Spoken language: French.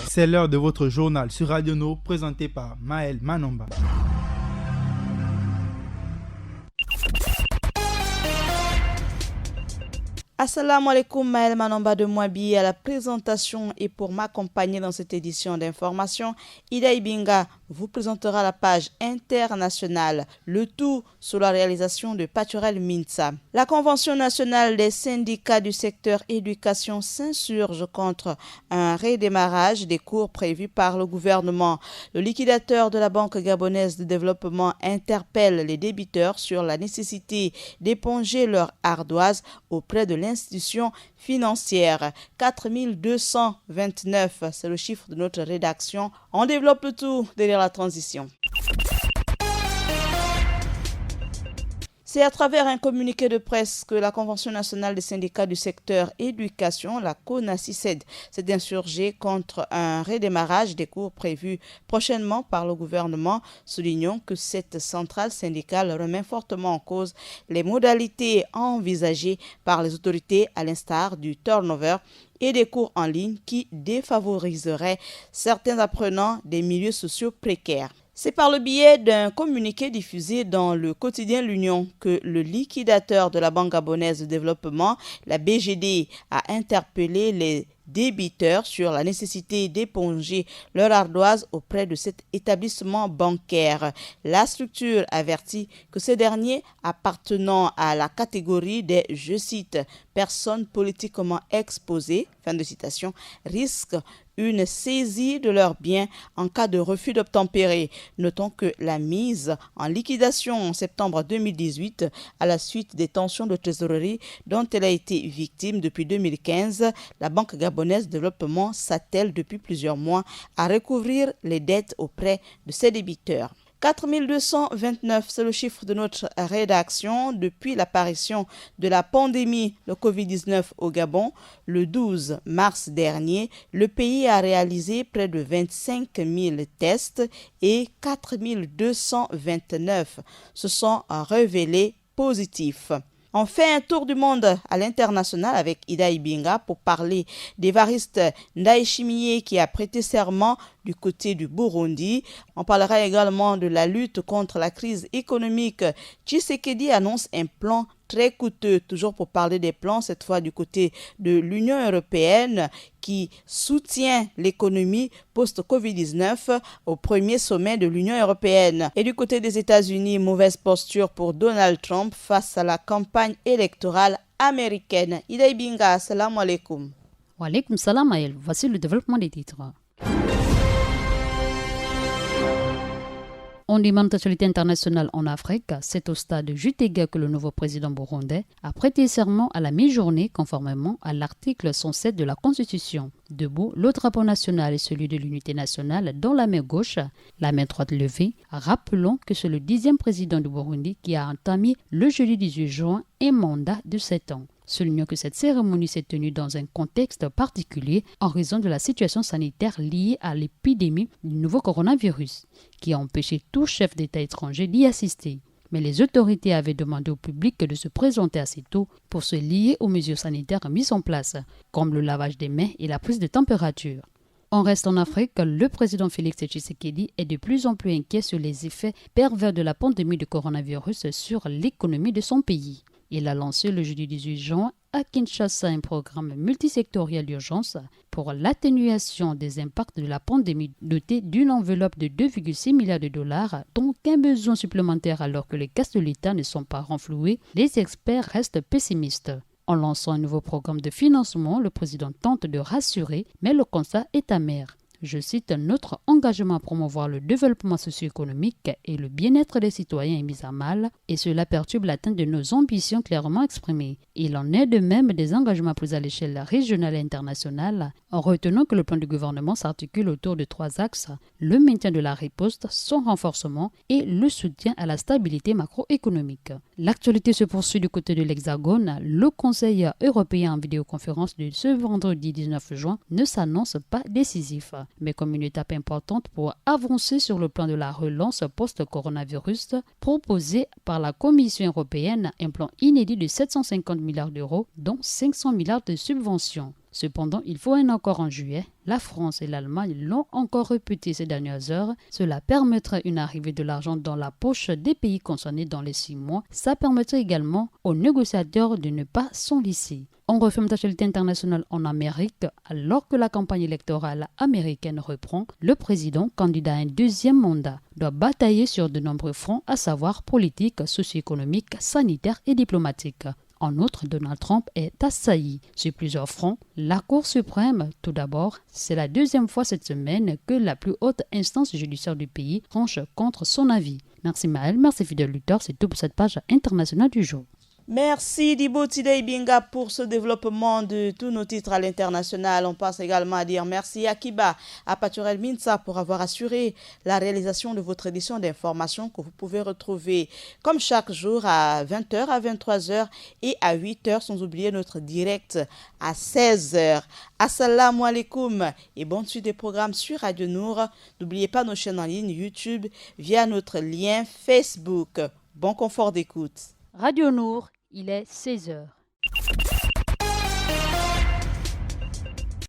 C'est l'heure de votre journal sur Radio No, présenté par Maël Manomba. Assalamu alaikum, Maël Manomba de Mouabi à la présentation et pour m'accompagner dans cette édition d'information, Ida Ibinga vous présentera la page internationale, le tout sur la réalisation de Paturel Minsa. La Convention nationale des syndicats du secteur éducation s'insurge contre un redémarrage des cours prévus par le gouvernement. Le liquidateur de la Banque gabonaise de développement interpelle les débiteurs sur la nécessité d'éponger leur ardoise auprès de l'institution financière. 4229, c'est le chiffre de notre rédaction. On développe le tout derrière la transition. C'est à travers un communiqué de presse que la Convention nationale des syndicats du secteur éducation, la CONACYSED, s'est insurgée contre un redémarrage des cours prévus prochainement par le gouvernement. Soulignons que cette centrale syndicale remet fortement en cause les modalités envisagées par les autorités à l'instar du turnover et des cours en ligne qui défavoriseraient certains apprenants des milieux sociaux précaires. C'est par le biais d'un communiqué diffusé dans le quotidien L'Union que le liquidateur de la Banque gabonaise de développement, la BGD, a interpellé les débiteurs sur la nécessité d'éponger leur ardoise auprès de cet établissement bancaire. La structure avertit que ces derniers, appartenant à la catégorie des, je cite, personnes politiquement exposées, fin de citation, risquent une saisie de leurs biens en cas de refus d'obtempérer. Notons que la mise en liquidation en septembre 2018, à la suite des tensions de trésorerie dont elle a été victime depuis 2015, la Banque gabonaise de développement s'attelle depuis plusieurs mois à recouvrir les dettes auprès de ses débiteurs. 4229, c'est le chiffre de notre rédaction. Depuis l'apparition de la pandémie de Covid-19 au Gabon, le 12 mars dernier, le pays a réalisé près de 25 000 tests et 4 229 se sont révélés positifs. On fait un tour du monde à l'international avec Ida Ibinga pour parler d'Évariste Ndayishimiye qui a prêté serment du côté du Burundi. On parlera également de la lutte contre la crise économique. Tshisekedi annonce un plan très coûteux, toujours pour parler des plans, cette fois du côté de l'Union européenne qui soutient l'économie post-Covid-19 au premier sommet de l'Union européenne. Et du côté des États-Unis, mauvaise posture pour Donald Trump face à la campagne électorale américaine. Ida Ibinga, assalamu alaikum. Wa alaikum salam Aël. Voici le développement des titres. On demande l'actualité internationale en Afrique. C'est au stade Jutega que le nouveau président burundais a prêté serment à la mi-journée conformément à l'article 107 de la Constitution. Debout, le drapeau national est celui de l'unité nationale dans la main gauche, la main droite levée. Rappelons que c'est le 10e président du Burundi qui a entamé le jeudi 18 juin un mandat de 7 ans. Soulignons que cette cérémonie s'est tenue dans un contexte particulier en raison de la situation sanitaire liée à l'épidémie du nouveau coronavirus, qui a empêché tout chef d'État étranger d'y assister. Mais les autorités avaient demandé au public de se présenter assez tôt pour se lier aux mesures sanitaires mises en place, comme le lavage des mains et la prise de température. On reste en Afrique, le président Félix Tshisekedi est de plus en plus inquiet sur les effets pervers de la pandémie de coronavirus sur l'économie de son pays. Il a lancé le jeudi 18 juin à Kinshasa un programme multisectoriel d'urgence pour l'atténuation des impacts de la pandémie doté d'une enveloppe de 2,6 milliards de dollars, dont un besoin supplémentaire alors que les caisses de l'État ne sont pas renflouées. Les experts restent pessimistes. En lançant un nouveau programme de financement, le président tente de rassurer, mais le constat est amer. Je cite, « Notre engagement à promouvoir le développement socio-économique et le bien-être des citoyens est mis à mal et cela perturbe l'atteinte de nos ambitions clairement exprimées. Il en est de même des engagements pris à l'échelle régionale et internationale en retenant que le plan du gouvernement s'articule autour de 3 axes, le maintien de la riposte, son renforcement et le soutien à la stabilité macroéconomique. » L'actualité se poursuit du côté de l'Hexagone. Le Conseil européen en vidéoconférence de ce vendredi 19 juin ne s'annonce pas décisif, mais comme une étape importante pour avancer sur le plan de la relance post-coronavirus proposé par la Commission européenne, un plan inédit de 750 milliards d'euros, dont 500 milliards de subventions. Cependant, il faut un accord en juillet. La France et l'Allemagne l'ont encore répété ces dernières heures. Cela permettrait une arrivée de l'argent dans la poche des pays concernés dans les 6 mois. Ça permettrait également aux négociateurs de ne pas s'enlicer. On referme l'actualité internationale en Amérique. Alors que la campagne électorale américaine reprend, le président, candidat à un deuxième mandat, doit batailler sur de nombreux fronts, à savoir politique, socio-économique, sanitaire et diplomatique. En outre, Donald Trump est assailli sur plusieurs fronts. La Cour suprême, tout d'abord, c'est la deuxième fois cette semaine que la plus haute instance judiciaire du pays tranche contre son avis. Merci Maël, merci fidèle lecteur, c'est tout pour cette page internationale du jour. Merci Dibo Tidei Binga pour ce développement de tous nos titres à l'international. On passe également à dire merci à Kiba, à Paturel Minsa pour avoir assuré la réalisation de votre édition d'information que vous pouvez retrouver comme chaque jour à 20h, à 23h et à 8h, sans oublier notre direct à 16h. Assalamu alaikum et bonne suite des programmes sur Radio Nour. N'oubliez pas nos chaînes en ligne YouTube via notre lien Facebook. Bon confort d'écoute. Radio Nour, il est 16h.